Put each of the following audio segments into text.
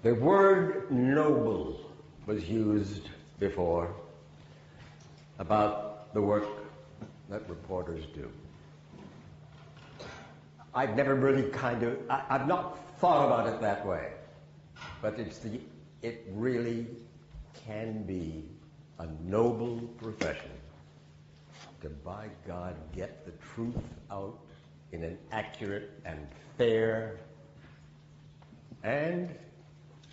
The word noble was used before about the work that reporters do. I've never really I've not thought about it that way, but it really can be a noble profession to, by God, get the truth out in an accurate and fair and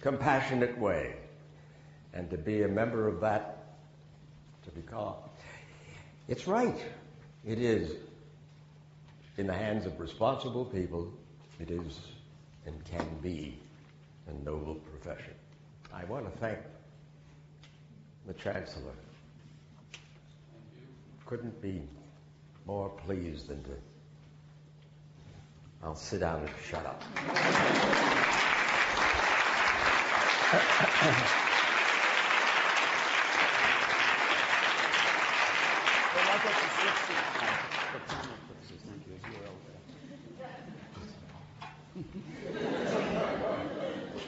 compassionate way, and to be a member of that, to be called. It's right. It is. In the hands of responsible people, it is and can be a noble profession. I want to thank the Chancellor. Couldn't be more pleased than to. I'll sit down and shut up.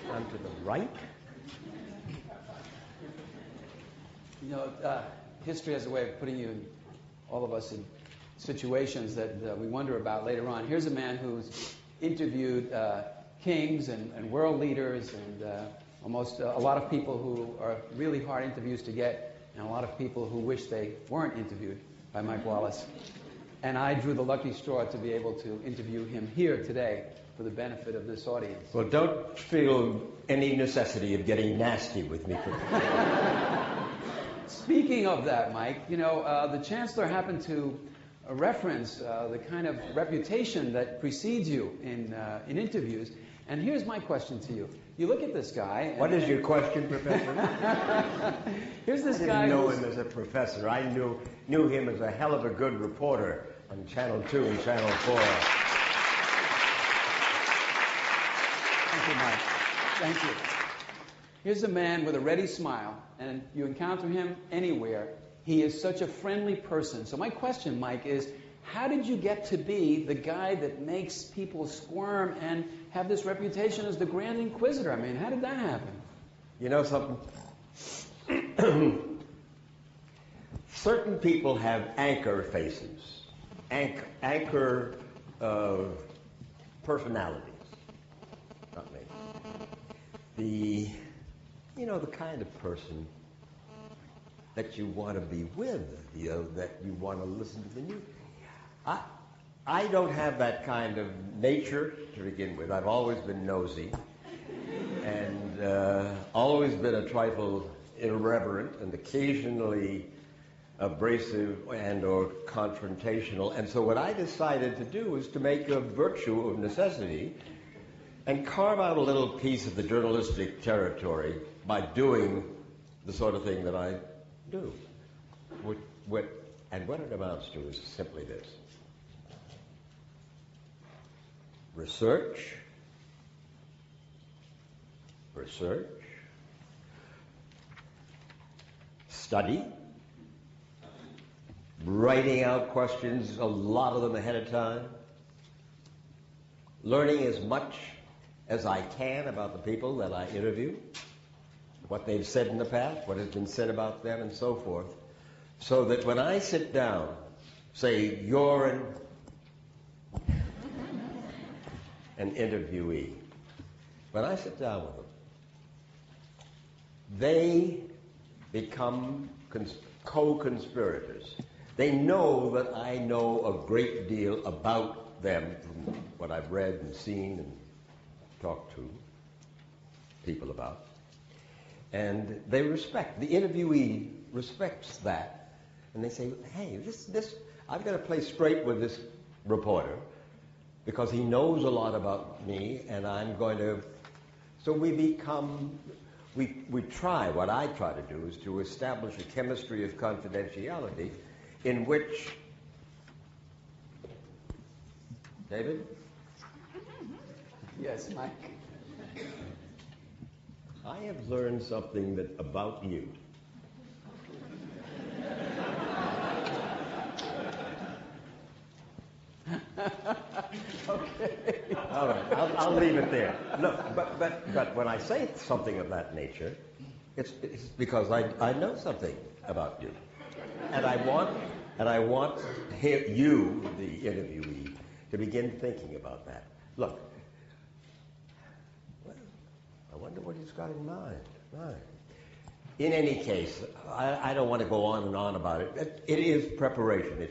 On to the right. You know, history has a way of putting you, and all of us, in situations that we wonder about later on. Here's a man who's interviewed kings and world leaders and almost a lot of people who are really hard interviews to get, and a lot of people who wish they weren't interviewed by Mike Wallace. And I drew the lucky straw to be able to interview him here today for the benefit of this audience. Well, don't feel any necessity of getting nasty with me. Speaking of that, Mike, you know, the Chancellor happened to reference the kind of reputation that precedes you in interviews. And here's my question to you. You look at this guy. What is your question, Professor? Here's this guy. I didn't know him as a professor. I knew him as a hell of a good reporter on Channel 2 and Channel 4. Thank you, Mike. Thank you. Here's a man with a ready smile, and you encounter him anywhere. He is such a friendly person. So my question, Mike, is how did you get to be the guy that makes people squirm and have this reputation as the Grand Inquisitor? I mean, how did that happen? You know something? Certain people have anchor faces, anchor personalities. Not me. The kind of person that you want to be with, that you want to listen to the news. I don't have that kind of nature to begin with. I've always been nosy and always been a trifle irreverent and occasionally abrasive and or confrontational. And so what I decided to do was to make a virtue of necessity and carve out a little piece of the journalistic territory by doing the sort of thing that I do. And what it amounts to is simply this. Research, study, writing out questions, a lot of them ahead of time, learning as much as I can about the people that I interview, what they've said in the past, what has been said about them, and so forth, so that when I sit down, say you're an interviewee, when I sit down with them, they become co-conspirators. They know that I know a great deal about them from what I've read and seen and talked to people about. And they respect, the interviewee respects that. And they say, hey, this I've got to play straight with this reporter because he knows a lot about me, and I'm going to... So we become... We try, what I try to do is to establish a chemistry of confidentiality in which... David? Yes, Mike. I have learned something about you. Okay. all right. I'll leave it there. Look, but when I say something of that nature, it's because I know something about you, and I want you, the interviewee, to begin thinking about that. Look, well, I wonder what he's got in mind. Right. In any case, I don't want to go on and on about it. It is preparation.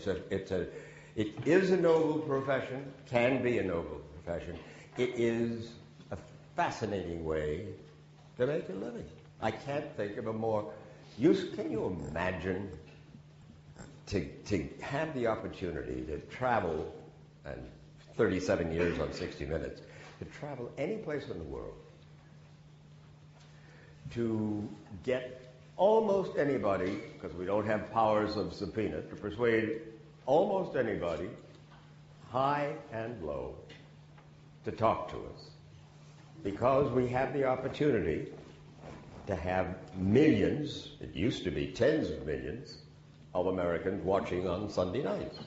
It is a noble profession, can be a noble profession. It is a fascinating way to make a living. I can't think of a more can you imagine to have the opportunity to travel, and 37 years on 60 Minutes, to travel any place in the world, to get almost anybody, because we don't have powers of subpoena, to persuade almost anybody, high and low, to talk to us. Because we have the opportunity to have millions, it used to be tens of millions, of Americans watching on Sunday nights.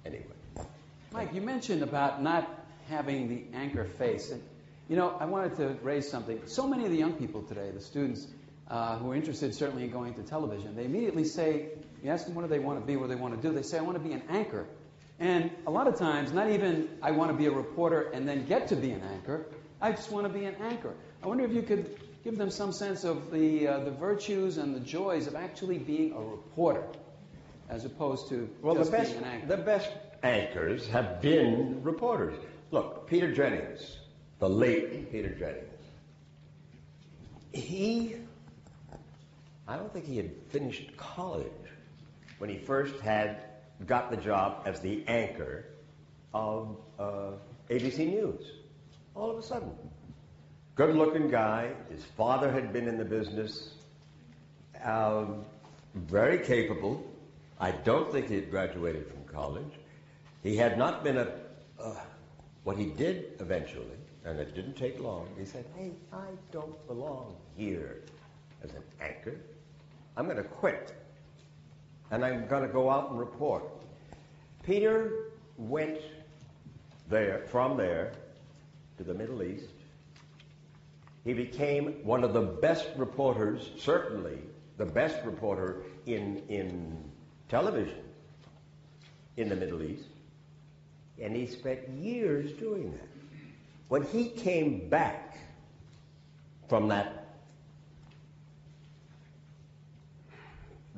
Anyway. Mike, you mentioned about not having the anchor face. And, you know, I wanted to raise something. So many of the young people today, the students who are interested certainly in going to television, they immediately say, you ask them what do they want to be, what do they want to do, they say, I want to be an anchor. And a lot of times, not even I want to be a reporter and then get to be an anchor, I just want to be an anchor. I wonder if you could give them some sense of the virtues and the joys of actually being a reporter as opposed to just being an anchor. The best anchors have been reporters. Look, Peter Jennings, the late Peter Jennings, I don't think he had finished college when he first got the job as the anchor of ABC News. All of a sudden. Good-looking guy. His father had been in the business. Very capable. I don't think he had graduated from college. He had not been what he did eventually, and it didn't take long, he said, hey, I don't belong here as an anchor. I'm going to quit, and I'm going to go out and report. Peter went from there to the Middle East. He became one of the best reporters, certainly the best reporter in television in the Middle East. And he spent years doing that. When he came back from that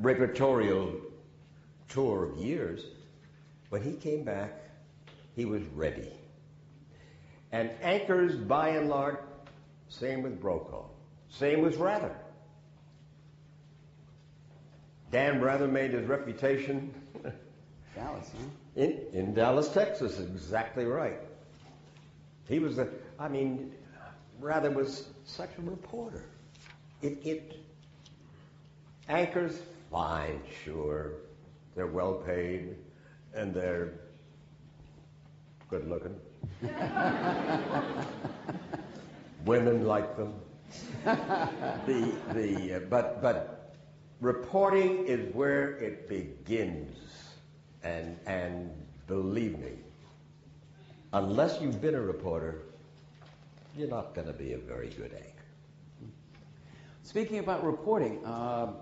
reportorial tour of years, when he came back, he was ready. And anchors, by and large, same with Brokaw, same with Rather. Dan Rather made his reputation Dallas, huh? in Dallas, Texas, exactly right. He was Rather was such a reporter. Anchors, fine, sure. They're well paid, and they're good looking. Women like them. But reporting is where it begins. And believe me, unless you've been a reporter, you're not going to be a very good anchor. Speaking about reporting,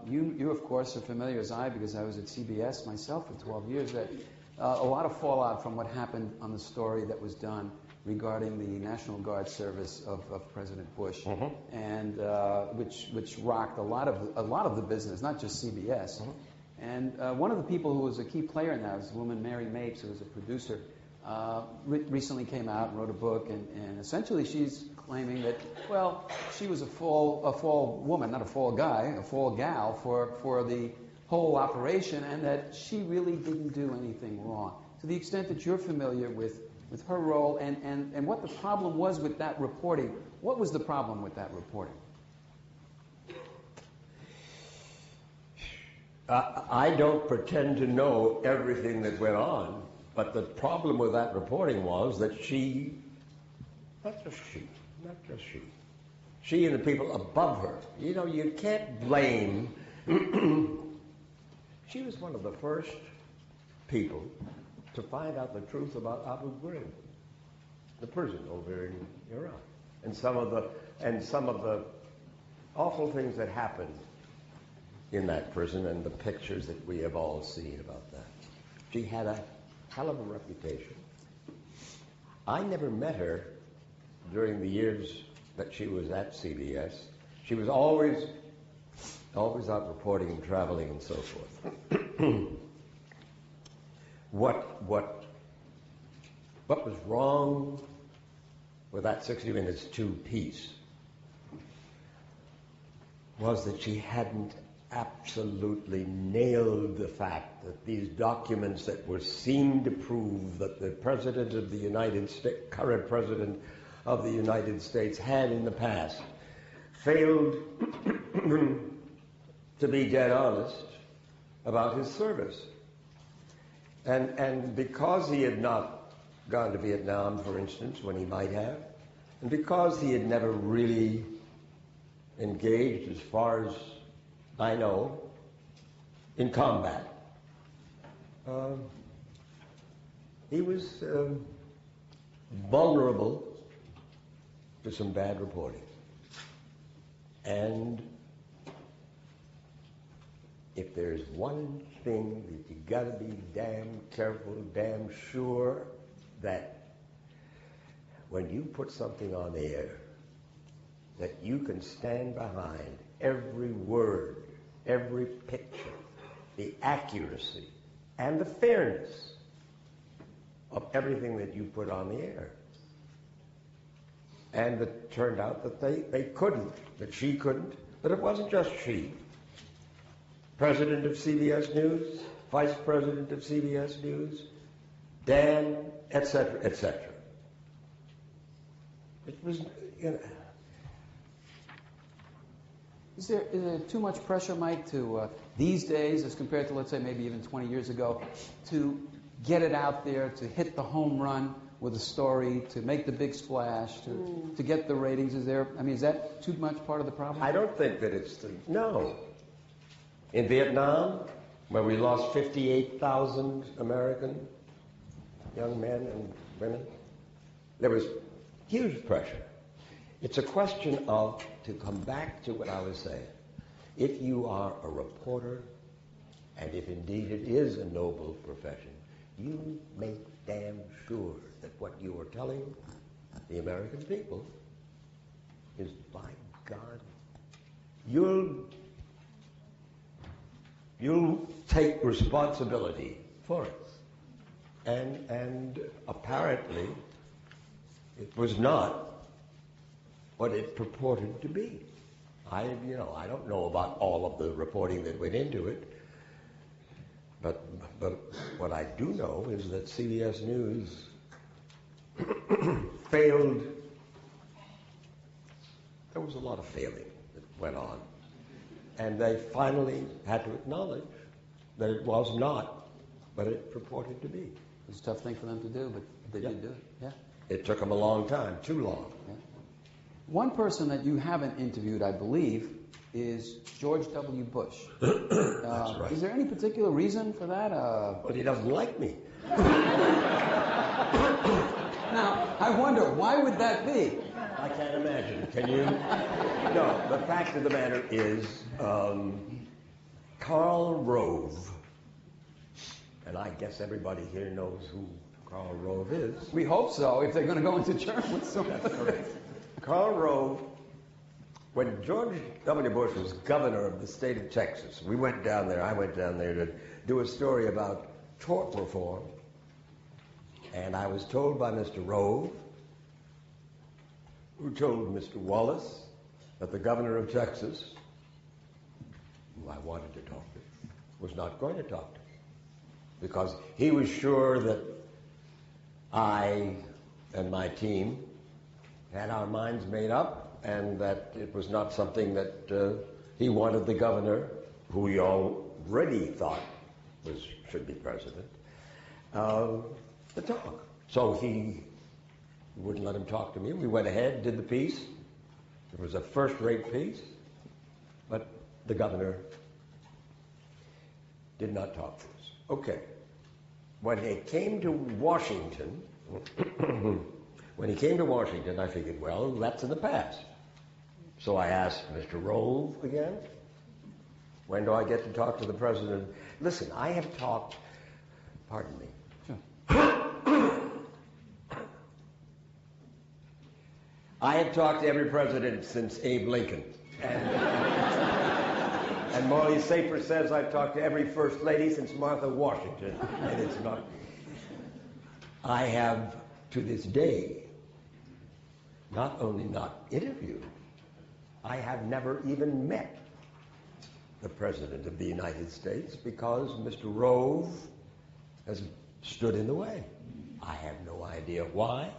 you of course are familiar as I, because I was at CBS myself for 12 years, that a lot of fallout from what happened on the story that was done regarding the National Guard service of President Bush, and which rocked a lot of the business, not just CBS. And one of the people who was a key player in that was a woman, Mary Mapes, who was a producer, recently came out and wrote a book, and essentially she's claiming that, well, she was a fall woman, not a fall guy, a fall gal for the whole operation, and that she really didn't do anything wrong. To the extent that you're familiar with her role and what the problem was with that reporting, what was the problem with that reporting? I don't pretend to know everything that went on, but the problem with that reporting was that not just she and the people above her, you can't blame. She was one of the first people to find out the truth about Abu Ghraib, the prison over in Iraq, and some of the awful things that happened in that prison, and the pictures that we have all seen about that. She had a hell of a reputation. I never met her during the years that she was at CBS. She was always out reporting and traveling and so forth. What was wrong with that 60 Minutes 2 piece was that she hadn't absolutely nailed the fact that these documents that were seen to prove that the President of the United States, current President of the United States, had in the past failed to be dead honest about his service. And because he had not gone to Vietnam, for instance, when he might have, and because he had never really engaged, as far as I know, in combat, he was vulnerable to some bad reporting. And if there's one thing that you gotta be damn careful, damn sure, that when you put something on the air, that you can stand behind every word, every picture, the accuracy, and the fairness of everything that you put on the air. And it turned out that they couldn't, that she couldn't, but it wasn't just she. President of CBS News, Vice President of CBS News, Dan, etc., etc. It was, you know. Is there too much pressure, Mike, to these days, as compared to, let's say, maybe even 20 years ago, to get it out there, to hit the home run with a story, to make the big splash, to get the ratings? Is that too much part of the problem? I don't think that it's no. In Vietnam, where we lost 58,000 American young men and women, there was huge pressure. It's a question of, to come back to what I was saying, if you are a reporter, and if indeed it is a noble profession, you make damn sure that what you are telling the American people is, by God, you'll take responsibility for it. And apparently it was not what it purported to be. I don't know about all of the reporting that went into it, but what I do know is that CBS News failed. There was a lot of failing that went on, and they finally had to acknowledge that it was not what it purported to be. It's a tough thing for them to do, but they did do it. Yeah. It took them a long time, too long. Yeah. One person that you haven't interviewed, I believe, is George W. Bush. That's right. Is there any particular reason for that? But he doesn't like me. Now, I wonder, why would that be? I can't imagine. Can you? No, the fact of the matter is, Karl Rove, and I guess everybody here knows who Karl Rove is. We hope so, if they're going to go into journalism. That's correct. Karl Rove, when George W. Bush was governor of the state of Texas, I went down there to do a story about tort reform, and I was told by Mr. Rove, who told Mr. Wallace, that the governor of Texas, who I wanted to talk to, was not going to talk to me, because he was sure that I and my team had our minds made up, and that it was not something that he wanted the governor, who he already thought should be president, to talk. So he wouldn't let him talk to me. We went ahead, did the piece. It was a first-rate piece, but the governor did not talk to us. Okay. when he came to Washington, I figured, well, that's in the past. So I asked Mr. Rove again, when do I get to talk to the president? Listen, I have talked, pardon me. Sure. I have talked to every president since Abe Lincoln. And Morley Safer says I've talked to every first lady since Martha Washington. And it's not. I have, to this day, not only not interviewed, I have never even met the President of the United States because Mr. Rove has stood in the way. I have no idea why.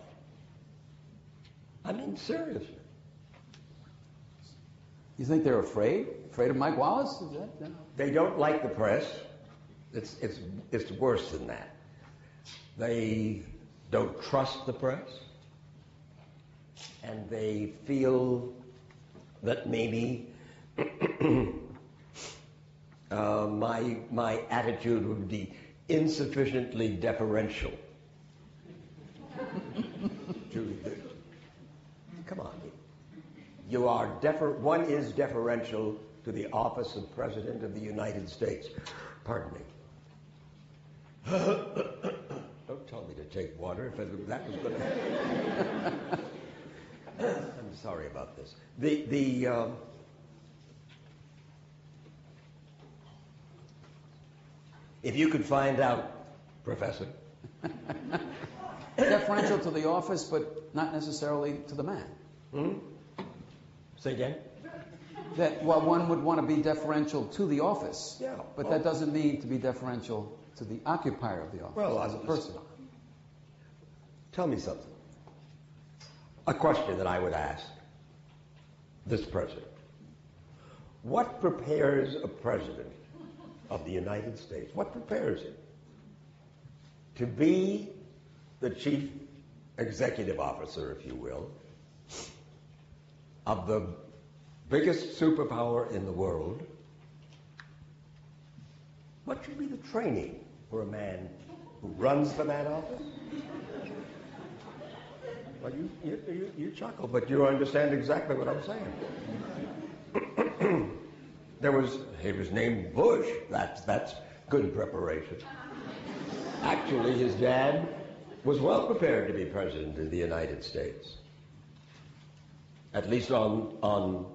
I mean, seriously. You think they're afraid? Afraid of Mike Wallace? Is that, no? They don't like the press. It's worse than that. They don't trust the press. And they feel that maybe my attitude would be insufficiently deferential. Come on. You are one is deferential to the office of President of the United States. Pardon me. Don't tell me to take water if that was going to... I'm sorry about this. If you could find out, Professor... Deferential to the office, but not necessarily to the man. Hmm? Say again? That one would want to be deferential to the office, yeah, but that doesn't mean to be deferential to the occupier of the office as a person. Tell me something. A question that I would ask this president. What prepares a president of the United States? What prepares him to be the chief executive officer, if you will, of the biggest superpower in the world? What should be the training for a man who runs for that office? Well, you chuckle, but you understand exactly what I'm saying. He was named Bush. That's good preparation. Actually, his dad was well prepared to be president of the United States. At least he'd run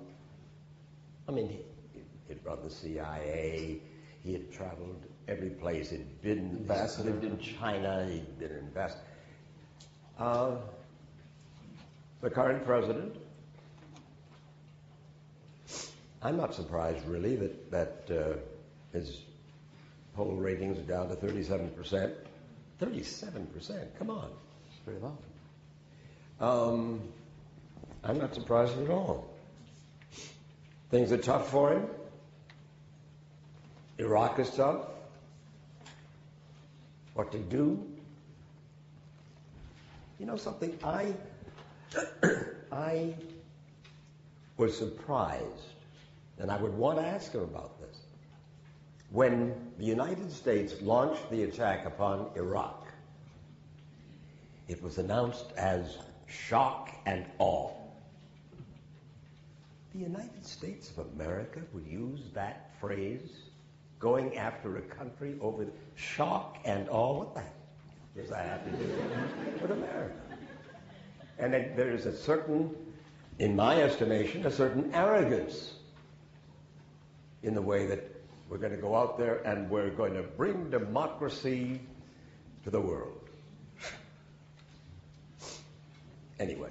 the CIA, he had traveled every place, he'd been ambassador, lived in China, he'd been an ambassador. The current president, I'm not surprised really that his poll ratings are down to 37%. 37%, come on. It's pretty low. I'm not surprised at all. Things are tough for him. Iraq is tough. What to do? You know something? I was surprised, and I would want to ask him about this. When the United States launched the attack upon Iraq, it was announced as shock and awe. The United States of America would use that phrase, going after a country over shock and awe. What the heck does that have to do with America? And there is a certain, in my estimation, a certain arrogance in the way that we're going to go out there and we're going to bring democracy to the world. Anyway,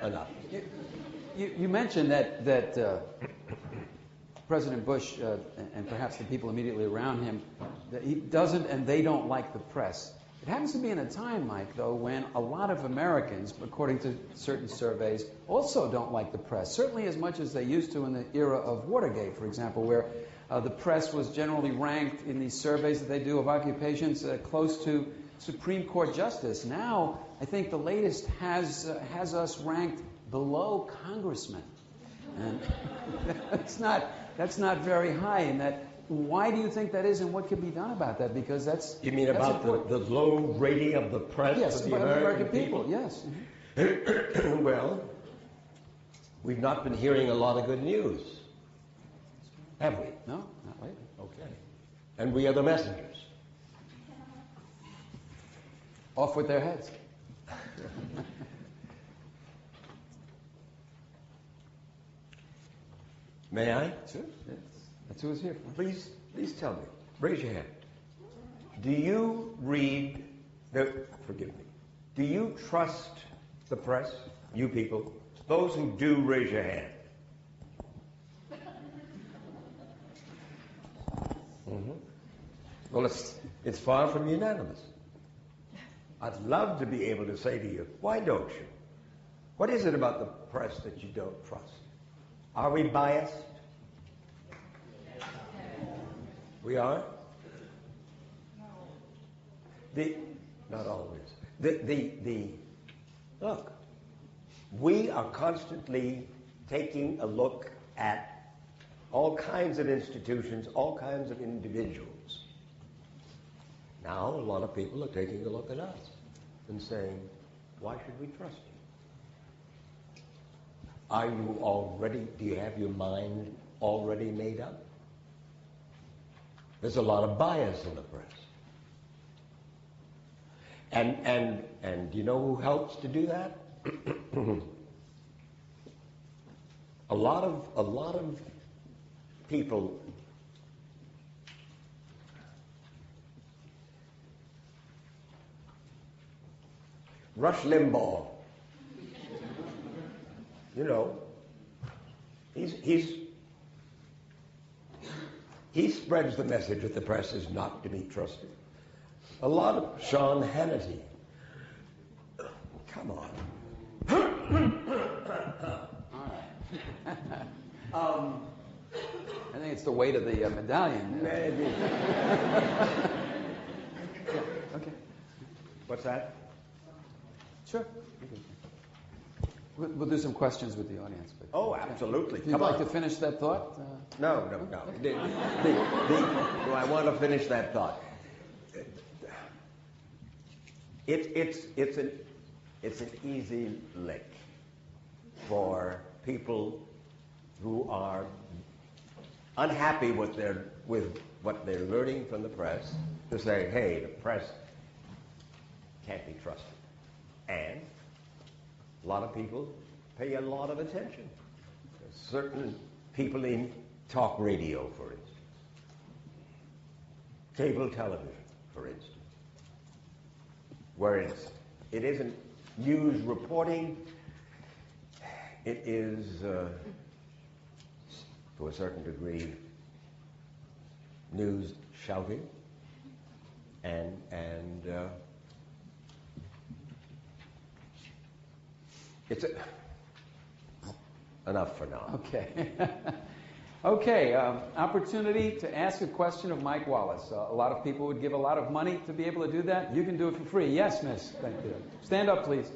enough. You mentioned that President Bush and perhaps the people immediately around him, that he doesn't and they don't like the press. It happens to be in a time, Mike, though, when a lot of Americans, according to certain surveys, also don't like the press, certainly as much as they used to in the era of Watergate, for example, where the press was generally ranked in these surveys that they do of occupations close to Supreme Court justice. Now, I think the latest has us ranked below congressmen, and that's not very high. And that Why do you think that is, and what can be done about that? Because that's... You mean that's about the low rating of the press yes, for the by American people? Yes. Mm-hmm. Well, we've not been hearing a lot of good news, have we? No, not lately. Okay. And we are the messengers. Off with their heads. May I? Sure. That's who is here. Please tell me. Raise your hand. Do you read... No, forgive me. Do you trust the press? You people? Those who do, raise your hand. Mm-hmm. Well, it's far from unanimous. I'd love to be able to say to you, why don't you? What is it about the press that you don't trust? Are we biased? We are? Not always. Look, we are constantly taking a look at all kinds of institutions, all kinds of individuals. Now, a lot of people are taking a look at us and saying, why should we trust you? Do you have your mind already made up? There's a lot of bias in the press. And you know who helps to do that? a lot of people Rush Limbaugh. You know, he spreads the message that the press is not to be trusted. A lot of Sean Hannity. Come on. I think it's the weight of the medallion. Maybe. Yeah, okay. What's that? Sure. We'll do some questions with the audience. But, Oh, absolutely. if you'd Come like on. to finish that thought? No. Do I want to finish that thought? It's an easy lick for people who are unhappy with what they're learning from the press to say, hey, the press can't be trusted. And a lot of people pay a lot of attention. There's certain people in talk radio, for instance, cable television, for instance, where it isn't news reporting, it is, to a certain degree, news shouting, and it's enough for now. Okay. Okay, opportunity to ask a question of Mike Wallace. A lot of people would give a lot of money to be able to do that. You can do it for free. Yes, miss. Thank you. Stand up, please.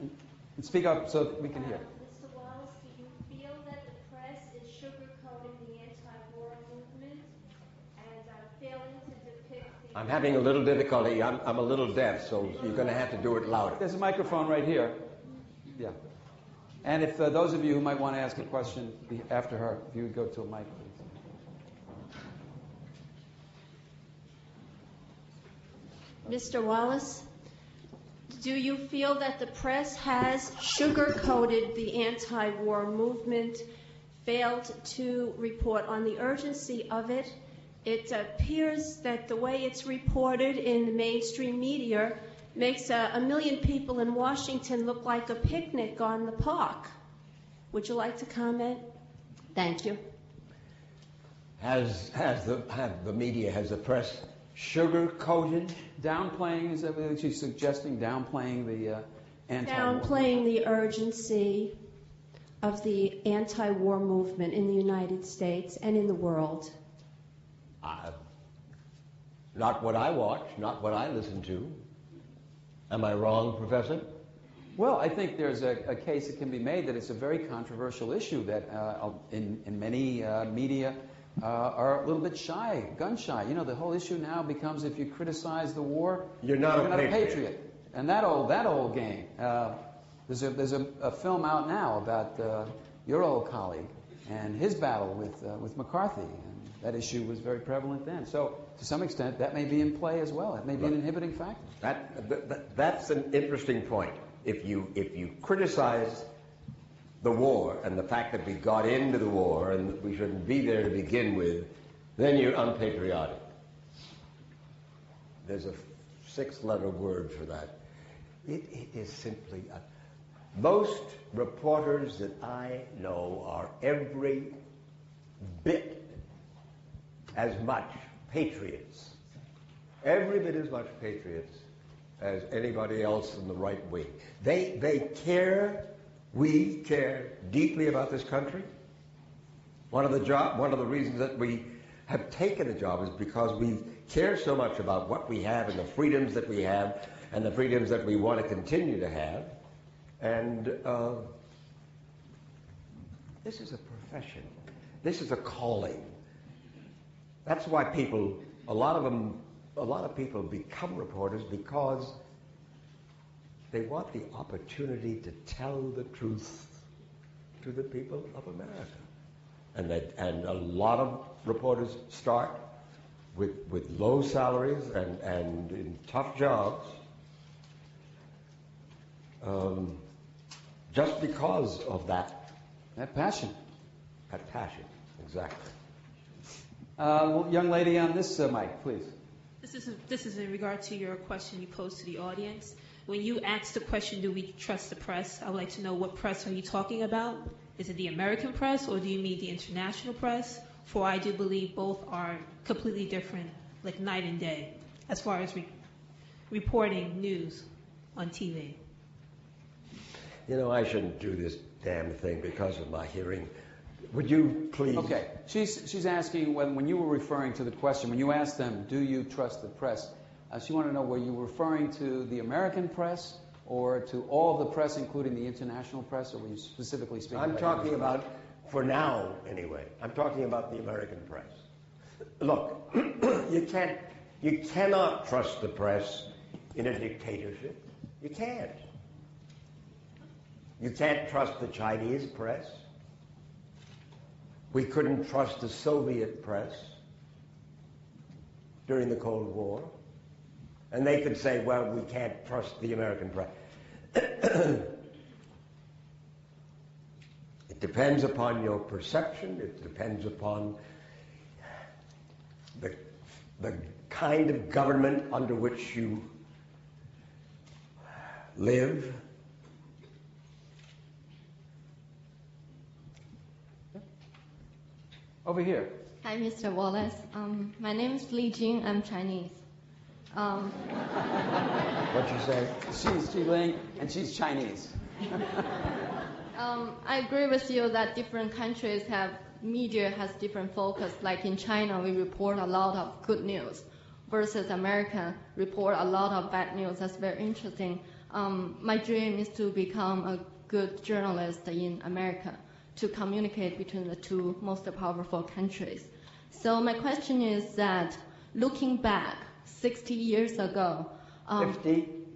And speak up so that we can hear. Mr. Wallace, do you feel that the press is sugarcoating the anti-war movement and failing to depict the... I'm having a little difficulty. I'm a little deaf, so you're going to have to do it louder. There's a microphone right here. Yeah. And if those of you who might want to ask a question after her, if you would go to a mic, please. Mr. Wallace, do you feel that the press has sugarcoated the anti-war movement, failed to report on the urgency of it? It appears that the way it's reported in the mainstream media makes a million people in Washington look like a picnic on the park. Would you like to comment? Thank you. Has the media, has the press sugar-coated? Downplaying, is that what she's suggesting? Downplaying the anti-war? Downplaying the urgency of the anti-war movement in the United States and in the world. Not what I watch, not what I listen to. Am I wrong, Professor? Well, I think there's a case that can be made that it's a very controversial issue that in many media are a little bit shy, gun shy. You know, the whole issue now becomes if you criticize the war, You're not a patriot. patriot. And that old game. There's a film out now about your old colleague and his battle with McCarthy. And that issue was very prevalent then. So to some extent, that may be in play as well. It may be an inhibiting factor. That's an interesting point. If you criticize the war and the fact that we got into the war and that we shouldn't be there to begin with, then you're unpatriotic. There's a 6-letter word for that. It is simply most reporters that I know are every bit as much patriots, every bit as much patriots as anybody else in the right wing. They care. We care deeply about this country. One of the reasons that we have taken the job is because we care so much about what we have and the freedoms that we have and the freedoms that we want to continue to have. And this is a profession. This is a calling. That's why a lot of people become reporters because they want the opportunity to tell the truth to the people of America. And a lot of reporters start with low salaries and in tough jobs just because of that passion. That passion, exactly. Young lady on this mic, please. This is in regard to your question you posed to the audience. When you asked the question, do we trust the press, I would like to know what press are you talking about? Is it the American press or do you mean the international press? For I do believe both are completely different, like night and day, as far as reporting news on TV. You know, I shouldn't do this damn thing because of my hearing. Would you please? Okay. She's asking when you were referring to the question, when you asked them, do you trust the press? She wanted to know, were you referring to the American press or to all the press, including the international press, or were you specifically speaking I'm talking about, for now anyway, I'm talking about the American press. Look, you cannot trust the press in a dictatorship. You can't. You can't trust the Chinese press. We couldn't trust the Soviet press during the Cold War. And they could say, well, we can't trust the American press. It depends upon your perception. It depends upon the kind of government under which you live. Over here. Hi, Mr. Wallace. My name is Li Jing. I'm Chinese. What'd you say? She's Ling, and she's Chinese. I agree with you that different countries media has different focus. Like in China, we report a lot of good news, versus America report a lot of bad news. That's very interesting. My dream is to become a good journalist in America, to communicate between the two most powerful countries. So my question is that, looking back 60 years ago,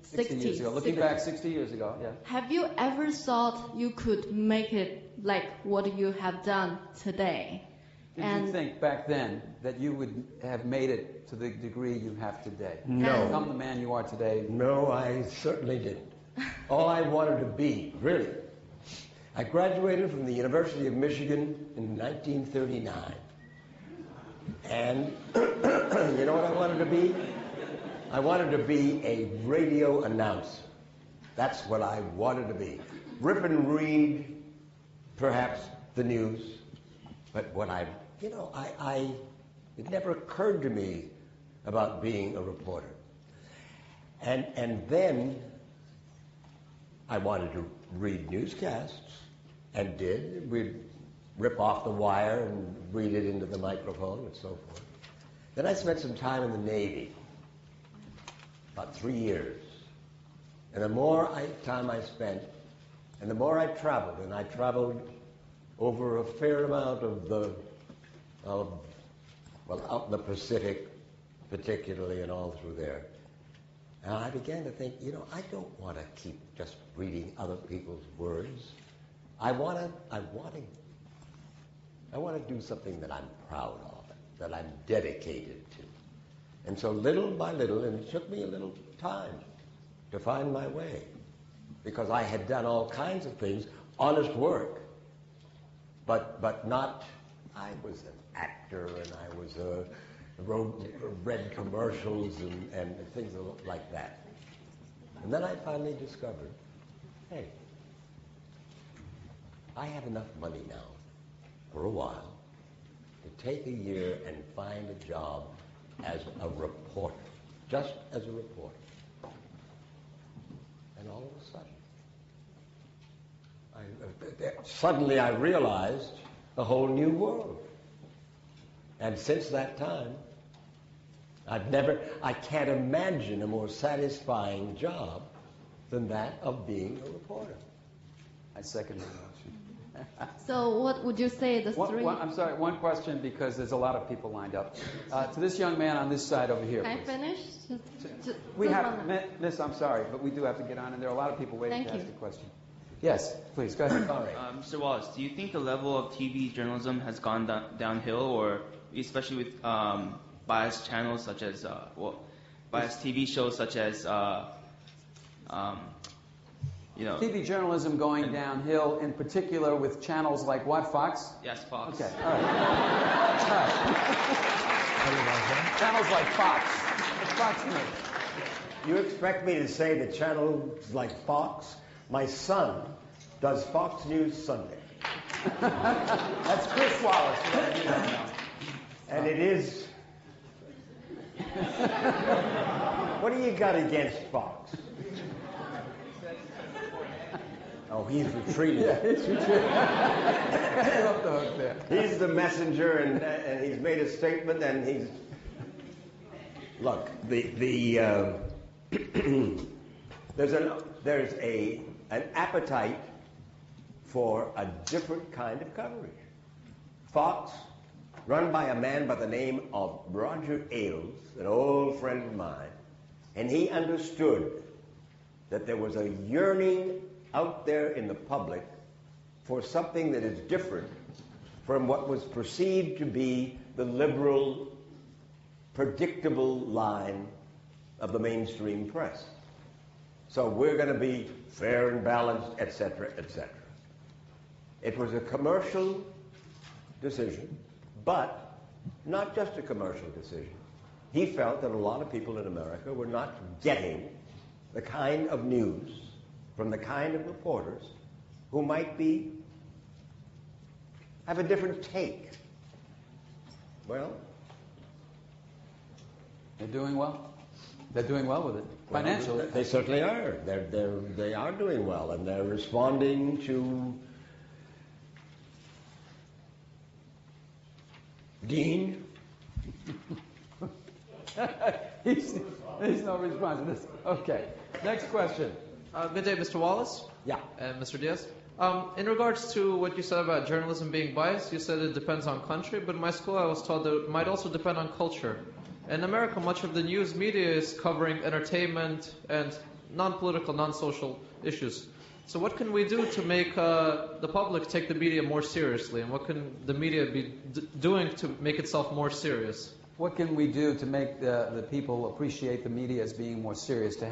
60 years ago. Looking back 60 years ago, yeah. Have you ever thought you could make it like what you have done today? Did you think back then that you would have made it to the degree you have today? No. Become the man you are today? No, I certainly didn't. All I wanted to be, really. I graduated from the University of Michigan in 1939. And you know what I wanted to be? I wanted to be a radio announcer. That's what I wanted to be. Rip and read, perhaps, the news. But what it never occurred to me about being a reporter. And then I wanted to read newscasts, and did. We'd rip off the wire and read it into the microphone and so forth. Then I spent some time in the Navy, about 3 years. And the more time I spent, and the more I traveled, and I traveled over a fair amount of the well, out in the Pacific, particularly, and all through there. And I began to think, I don't want to keep just reading other people's words. I want to do something that I'm proud of, that I'm dedicated to. And so little by little, and it took me a little time to find my way, because I had done all kinds of things, honest work, but not, I was an actor, and I was read commercials and things like that. And then I finally discovered, hey, I have enough money now, for a while, to take a year and find a job as a reporter, just as a reporter. And all of a sudden, suddenly I realized a whole new world. And since that time, I can't imagine a more satisfying job than that of being a reporter. I second the motion. So what would you say the three? I'm sorry, one question, because there's a lot of people lined up. To this young man on this side over here, Can I please. finish? We Just have, one minute. Miss, I'm sorry, but we do have to get on, and there are a lot of people waiting Thank to ask you. a question. Yes, please, go ahead. All right. Mr. Wallace, do you think the level of TV journalism has gone downhill, or especially with biased channels such as, biased TV shows such as, TV journalism going downhill, in particular with channels like what, Fox? Yes, Fox. Okay, all right. Channels like Fox. Fox News. You expect me to say that channels like Fox? My son does Fox News Sunday. That's Chris Wallace. And it is... What do you got against Fox? Oh, he's retreated. Yeah, he's retreated. Off the hook there. He's the messenger, and he's made a statement, and he's... Look, there's an appetite for a different kind of coverage. Fox, run by a man by the name of Roger Ailes, an old friend of mine, and he understood that there was a yearning out there in the public for something that is different from what was perceived to be the liberal, predictable line of the mainstream press. So we're going to be fair and balanced, etc., etc. It was a commercial decision, but not just a commercial decision. He felt that a lot of people in America were not getting the kind of news from the kind of reporters who might have a different take. Well, they're doing well. They're doing well with it financially. They certainly are. They are doing well, and they're responding to Dean. He's no response to this. Okay. Next question. Good day, Mr. Wallace. Yeah. And Mr. Diaz. In regards to what you said about journalism being biased, you said it depends on country, but in my school I was taught that it might also depend on culture. In America, much of the news media is covering entertainment and non-political, non-social issues. So what can we do to make the public take the media more seriously, and what can the media be doing to make itself more serious? What can we do to make the people appreciate the media as being more serious, to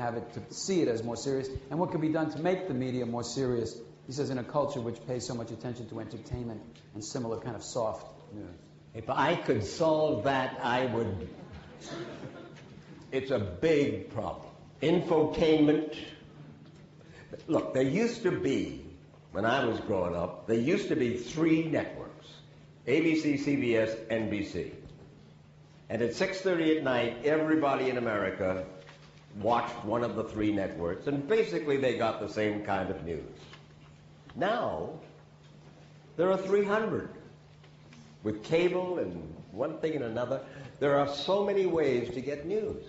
see it as more serious? And what can be done to make the media more serious? He says, in a culture which pays so much attention to entertainment and similar kind of soft news. If I could solve that, I would. It's a big problem. Infotainment. Look, there used to be, when I was growing up, there used to be 3 networks: ABC, CBS, NBC. And at 6:30 at night, everybody in America watched one of the 3 networks, and basically they got the same kind of news. Now, there are 300. With cable and one thing and another, there are so many ways to get news.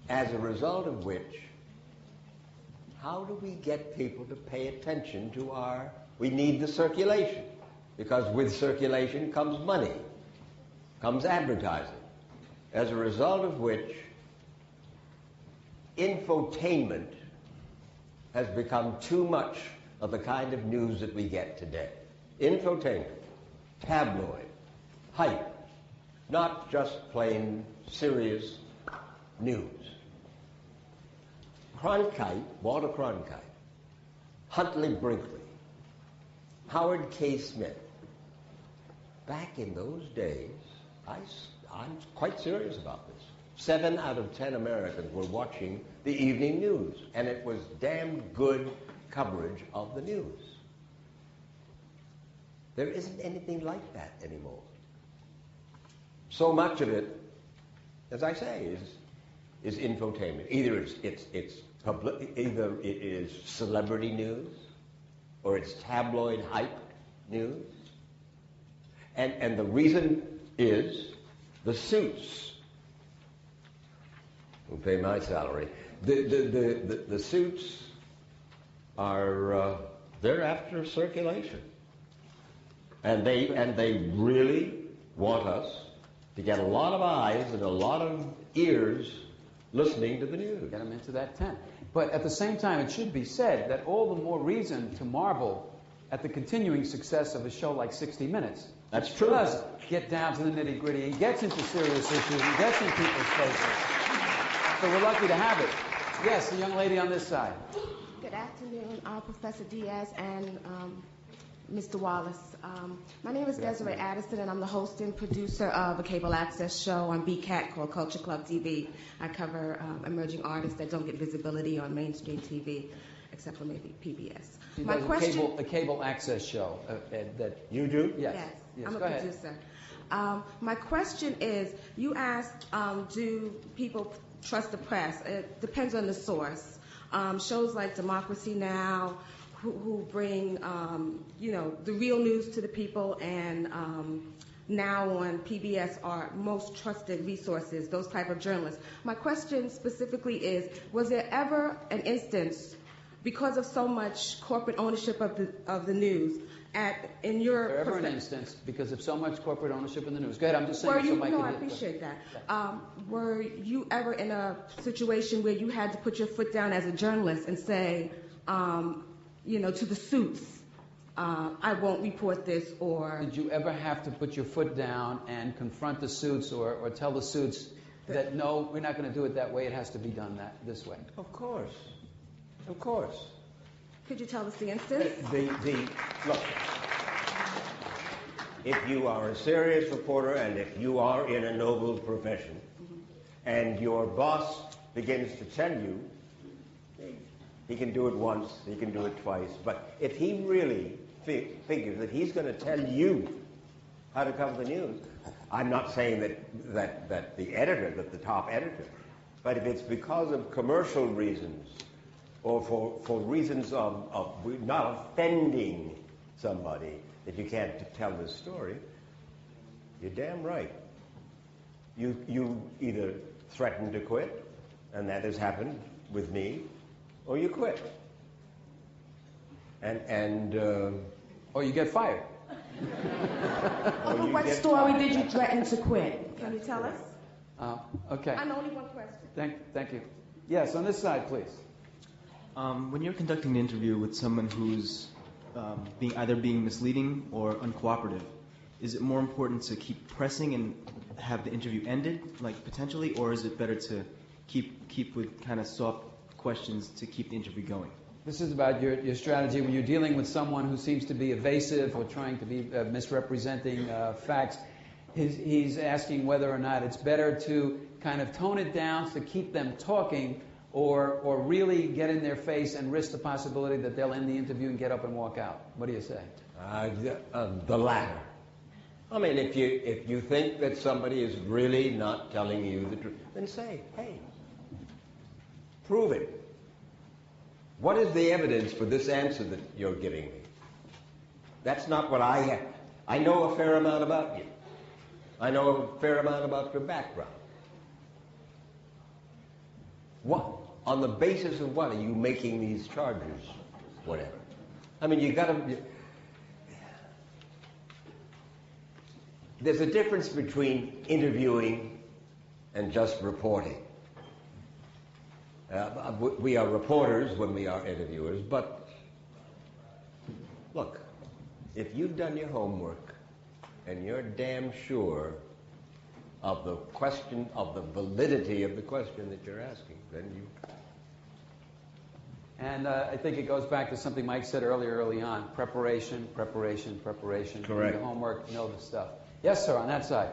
As a result of which, how do we get people to pay attention to we need the circulation, because with circulation comes money. comes advertising, as a result of which infotainment has become too much of the kind of news that we get today. Infotainment, tabloid, hype, not just plain serious news. Cronkite, Walter Cronkite, Huntley Brinkley, Howard K. Smith. Back in those days, I'm quite serious about this. 7 out of 10 Americans were watching the evening news, and it was damn good coverage of the news. There isn't anything like that anymore. So much of it, as I say, is infotainment. Either it's public, either it is celebrity news, or it's tabloid hype news. And the reason is the suits who pay my salary. The suits are they're after circulation, and they really want us to get a lot of eyes and a lot of ears listening to the news. Get them into that tent. But at the same time, it should be said that all the more reason to marvel at the continuing success of a show like 60 Minutes. That's true. It does get down to the nitty-gritty and gets into serious issues and gets in people's faces. So we're lucky to have it. Yes, the young lady on this side. Good afternoon, Professor Diaz and Mr. Wallace. My name is Desiree Addison, and I'm the host and producer of a cable access show on BCAT called Culture Club TV. I cover emerging artists that don't get visibility on mainstream TV, except for maybe PBS. My question, a cable access show that you do? Yes, I'm a producer. My question is, you asked, do people trust the press? It depends on the source. Shows like Democracy Now!, who bring, the real news to the people, and Now on PBS are most trusted resources, those type of journalists. My question specifically is, was there ever an instance, because of so much corporate ownership of the news, in your there ever an instance because of so much corporate ownership in the news? Go ahead, I'm just saying. I appreciate that. Were you ever in a situation where you had to put your foot down as a journalist and say, to the suits, I won't report this, or... Did you ever have to put your foot down and confront the suits or tell the suits that, no, we're not going to do it that way, it has to be done this way? Of course. Of course. Could you tell us the instance? Look, if you are a serious reporter and if you are in a noble profession, and your boss begins to tell you, he can do it once, he can do it twice, but if he really figures that he's going to tell you how to cover the news, I'm not saying that the editor, that the top editor, but if it's because of commercial reasons or for reasons of not offending somebody that you can't tell this story, you're damn right. You either threaten to quit, and that has happened with me, or you quit. Or you get fired. Over what story did you threaten to quit? Can you tell us? Okay. I'm only one question. Thank you. Yes, on this side, please. When you're conducting an interview with someone who's either being misleading or uncooperative, is it more important to keep pressing and have the interview ended, like potentially, or is it better to keep with kind of soft questions to keep the interview going? This is about your strategy when you're dealing with someone who seems to be evasive or trying to be misrepresenting facts. He's asking whether or not it's better to kind of tone it down to keep them talking, or really get in their face and risk the possibility that they'll end the interview and get up and walk out. What do you say? The latter. I mean, if you think that somebody is really not telling you the truth, then say, hey, prove it. What is the evidence for this answer that you're giving me? That's not what I have. I know a fair amount about you. I know a fair amount about your background. What? On the basis of what are you making these charges? Whatever. I mean, you got to... there's a difference between interviewing and just reporting. We are reporters when we are interviewers, but look, if you've done your homework and you're damn sure of the question, of the validity of the question that you're asking, then you... And I think it goes back to something Mike said early on. Preparation, preparation, preparation. Correct. Do your homework, know the stuff. Yes, sir, on that side.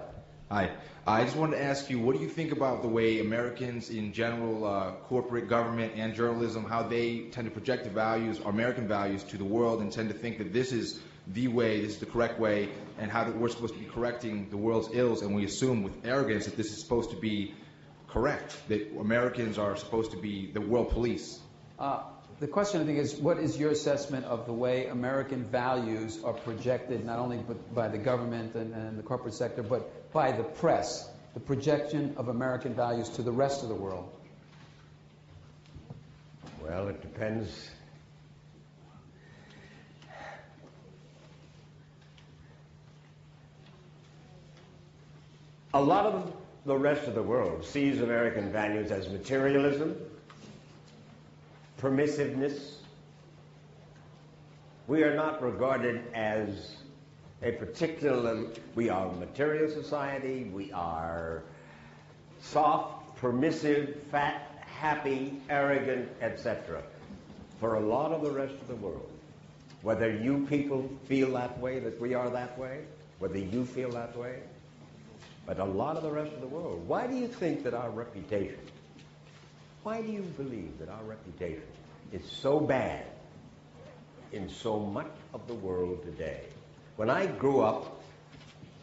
Hi. I just wanted to ask you, what do you think about the way Americans in general, corporate government and journalism, how they tend to project the values, American values, to the world and tend to think that this is the way, this is the correct way, and how that we're supposed to be correcting the world's ills, and we assume with arrogance that this is supposed to be correct, that Americans are supposed to be the world police? The question, I think, is what is your assessment of the way American values are projected, not only by the government and the corporate sector, but by the press, the projection of American values to the rest of the world? Well, it depends. A lot of the rest of the world sees American values as materialism, permissiveness. We are not regarded as a particular, we are a material society, we are soft, permissive, fat, happy, arrogant, etc. For a lot of the rest of the world, whether you people feel that way, that we are that way, whether you feel that way, but a lot of the rest of the world, why do you think that our reputation, why do you believe that our reputation is so bad in so much of the world today? When I grew up,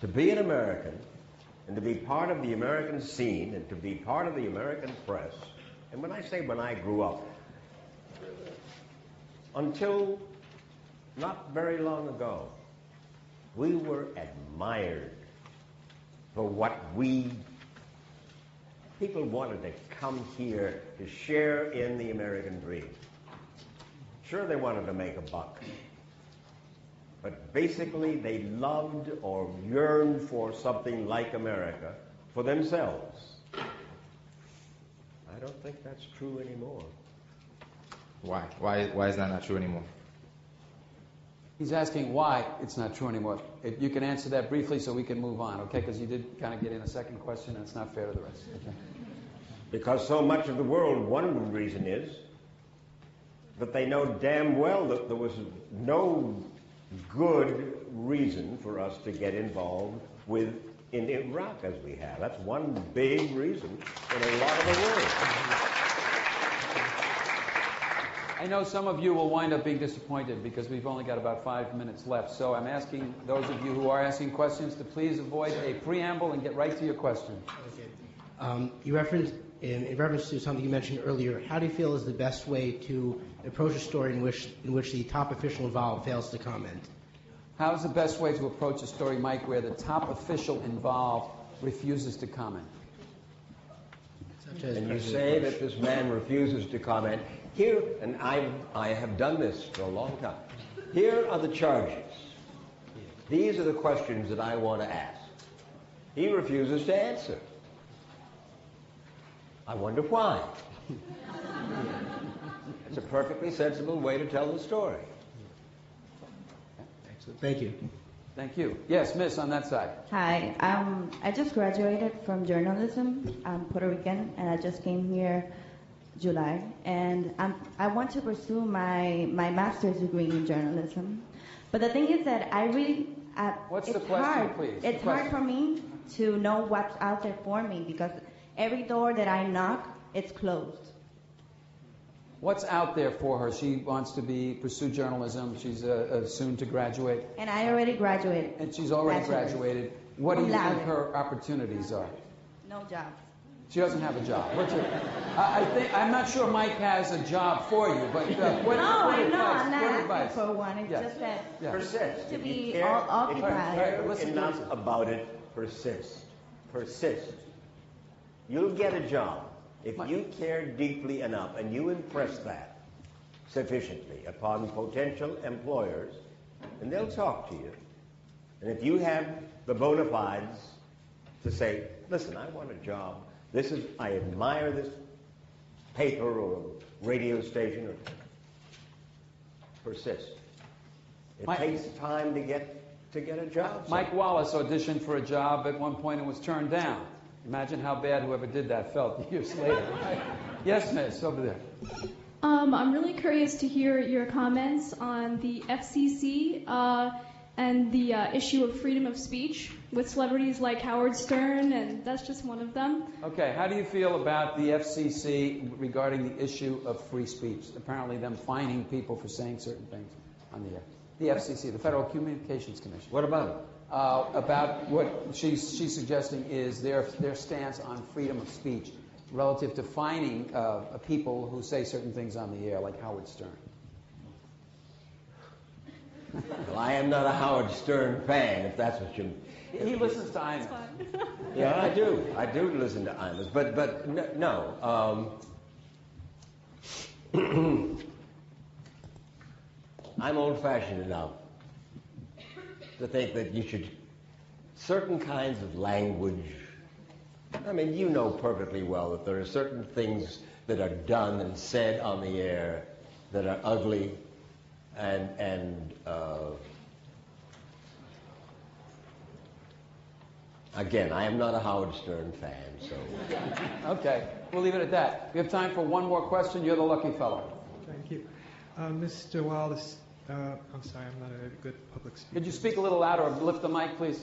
to be an American and to be part of the American scene and to be part of the American press, and when I say when I grew up, until not very long ago, we were admired for what people wanted to come here to share in the American dream. Sure, they wanted to make a buck, but basically they loved or yearned for something like America for themselves. I don't think that's true anymore. Why? Why is that not true anymore? He's asking why it's not true anymore. If you can answer that briefly so we can move on, okay? Because you did kind of get in a second question, and it's not fair to the rest. Okay. Because so much of the world, one reason is that they know damn well that there was no good reason for us to get involved in Iraq as we have. That's one big reason in a lot of the world. I know some of you will wind up being disappointed because we've only got about 5 minutes left. So I'm asking those of you who are asking questions to please avoid a preamble and get right to your question. Okay. You referenced, in reference to something you mentioned earlier, how do you feel is the best way to approach a story in which the top official involved fails to comment? How is the best way to approach a story, Mike, where the top official involved refuses to comment? And you say that this man refuses to comment. Here, and I have done this for a long time. Here are the charges. These are the questions that I want to ask. He refuses to answer. I wonder why. It's a perfectly sensible way to tell the story. Thank you. Thank you. Yes, Miss, on that side. Hi. I just graduated from journalism. I'm Puerto Rican, and I just came here July. And I want to pursue my master's degree in journalism. But the thing is that I really... What's the question, please? It's hard for me to know what's out there for me because every door that I knock, it's closed. What's out there for her? She wants to pursue journalism. She's soon to graduate. And I already graduated. And she's already graduated. What do you think her opportunities are? No job. She doesn't have a job. I'm not sure Mike has a job for you, but what I'm advice? not What advice? asking for one. It's just that Persist. to If be you care, occupied. If you care enough about it, persist. Persist. You'll get a job. If you care deeply enough and you impress that sufficiently upon potential employers, and they'll talk to you, And if you have the bona fides to say, listen, I want a job. I admire this paper or radio station, or persist. It takes time to get a job. Mike Wallace auditioned for a job at one point and was turned down. Imagine how bad whoever did that felt years later. Right? Yes, miss, over there. I'm really curious to hear your comments on the FCC and the issue of freedom of speech with celebrities like Howard Stern, and that's just one of them. Okay, how do you feel about the FCC regarding the issue of free speech? Apparently them fining people for saying certain things on the air. The FCC, the Federal Communications Commission. What about it? About what she's suggesting is their stance on freedom of speech relative to fining people who say certain things on the air, like Howard Stern. Well, I am not a Howard Stern fan, if that's what you... He listens to Imus. Yeah, I do. I do listen to Imus, but no. I'm old-fashioned enough to think that you should... Certain kinds of language... I mean, you know perfectly well that there are certain things that are done and said on the air that are ugly and again, I am not a Howard Stern fan, so... Okay, we'll leave it at that. We have time for one more question. You're the lucky fellow. Thank you. Mr. Wallace, I'm sorry, I'm not a good public speaker. Could you speak a little louder or lift the mic, please?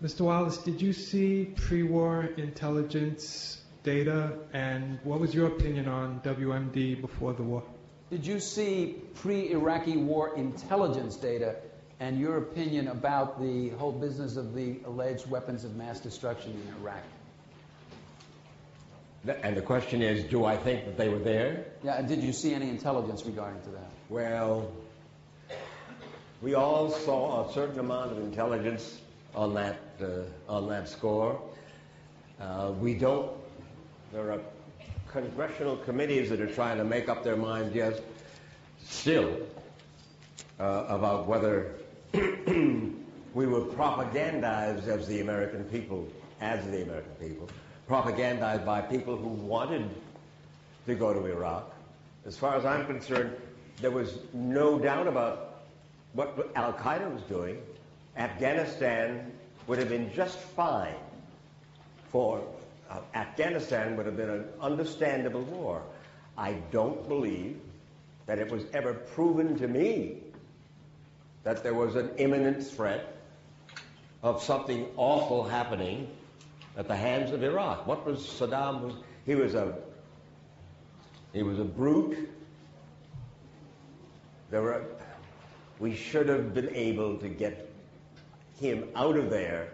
Mr. Wallace, did you see pre-war intelligence data, and what was your opinion on WMD before the war? Did you see pre-Iraqi war intelligence data and your opinion about the whole business of the alleged weapons of mass destruction in Iraq? And the question is, do I think that they were there? Yeah, and did you see any intelligence regarding to that? Well, we all saw a certain amount of intelligence on that score. We don't. There are congressional committees that are trying to make up their minds, yes, still, about whether we were propagandized as the American people, propagandized by people who wanted to go to Iraq. As far as I'm concerned, there was no doubt about what Al-Qaeda was doing. Afghanistan would have been just fine for Afghanistan would have been an understandable war. I don't believe that it was ever proven to me that there was an imminent threat of something awful happening at the hands of Iraq. What was Saddam? He was a brute. We should have been able to get him out of there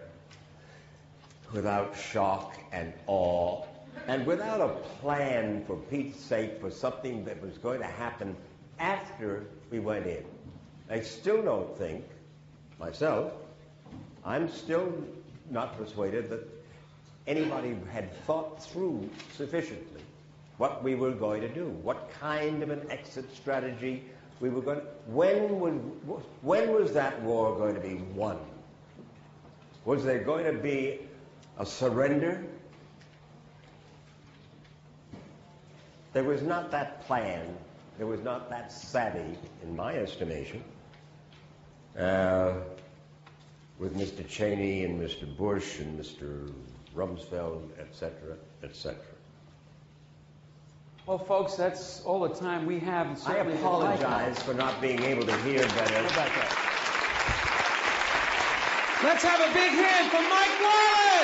without shock and awe, and without a plan, for Pete's sake, for something that was going to happen after we went in. I still don't think, myself, I'm still not persuaded that anybody had thought through sufficiently what we were going to do, what kind of an exit strategy we were going to... When was that war going to be won? Was there going to be a surrender? There was not that plan. There was not that savvy, in my estimation, with Mr. Cheney and Mr. Bush and Mr. Rumsfeld, etc., etc. Well, folks, that's all the time we have. I apologize for not being able to hear better. Let's have a big hand for Mike Wallace!